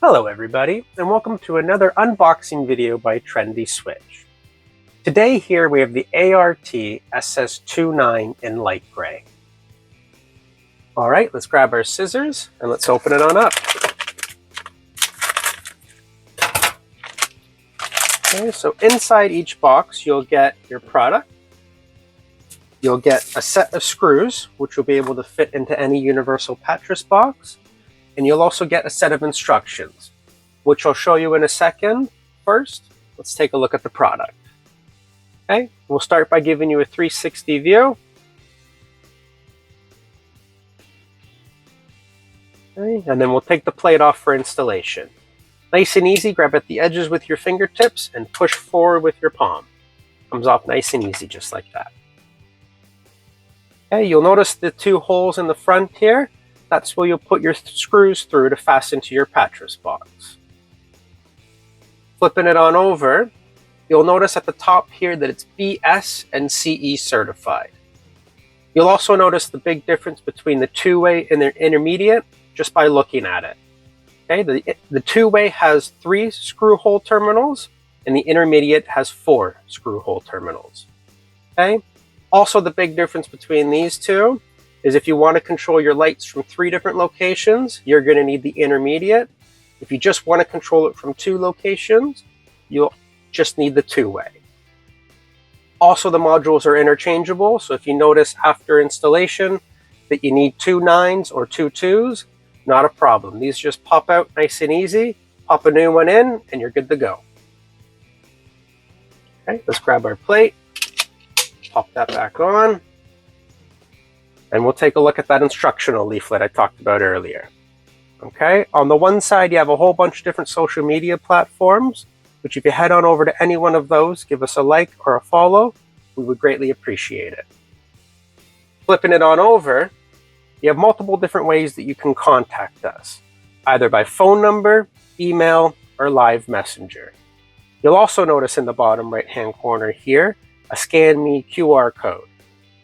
Hello everybody, and welcome to another unboxing video by Trendi Switch. Today here we have the ART-SS29 in light gray. Alright, let's grab our scissors and let's open it on up. Okay, so inside each box you'll get your product. You'll get a set of screws, which will be able to fit into any universal pattress box. And you'll also get a set of instructions, which I'll show you in a second. First, let's take a look at the product. Okay, we'll start by giving you a 360 view. Okay, and then we'll take the plate off for installation. Nice and easy, grab at the edges with your fingertips and push forward with your palm. Comes off nice and easy, just like that. Okay, you'll notice the two holes in the front here. That's where you'll put your screws through to fasten to your pattress box. Flipping it on over, you'll notice at the top here that it's BS and CE certified. You'll also notice the big difference between the two-way and the intermediate just by looking at it. Okay, the two-way has 3 screw hole terminals and the intermediate has 4 screw hole terminals. Okay, also the big difference between these two is if you want to control your lights from 3 different locations, you're going to need the intermediate. If you just want to control it from 2 locations, you'll just need the two-way. Also, the modules are interchangeable, so if you notice after installation that you need 2 9s or 2 2s, not a problem. These just pop out nice and easy, pop a new one in, and you're good to go. Okay, let's grab our plate, pop that back on. And we'll take a look at that instructional leaflet I talked about earlier. Okay, on the one side you have a whole bunch of different social media platforms, which if you head on over to any one of those, give us a like or a follow, we would greatly appreciate it. Flipping it on over, you have multiple different ways that you can contact us, either by phone number, email, or live messenger. You'll also notice in the bottom right hand corner here, a Scan Me QR code.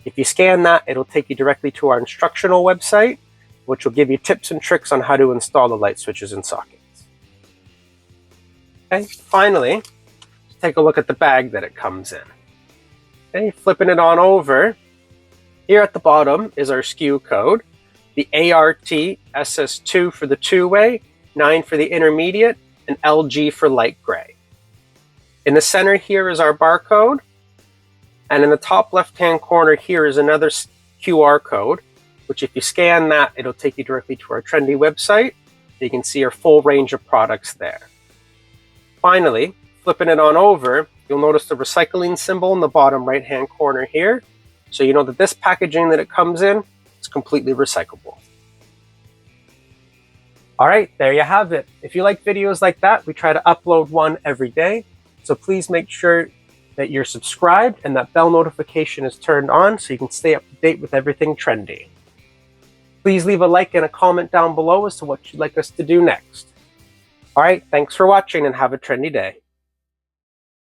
If you scan that, it'll take you directly to our instructional website, which will give you tips and tricks on how to install the light switches and sockets. Okay, finally, let's take a look at the bag that it comes in. Okay, flipping it on over, here at the bottom is our SKU code, the ART-SS2 for the two-way, 9 for the intermediate, and LG for light gray. In the center here is our barcode. And in the top left-hand corner here is another QR code, which if you scan that, it'll take you directly to our Trendi website. You can see our full range of products there. Finally, flipping it on over, you'll notice the recycling symbol in the bottom right-hand corner here. So you know that this packaging that it comes in is completely recyclable. All right, there you have it. If you like videos like that, we try to upload one every day. So please make sure that you're subscribed and that bell notification is turned on so you can stay up to date with everything trendy. Please leave a like and a comment down below as to what you'd like us to do next. All right, thanks for watching and have a trendy day.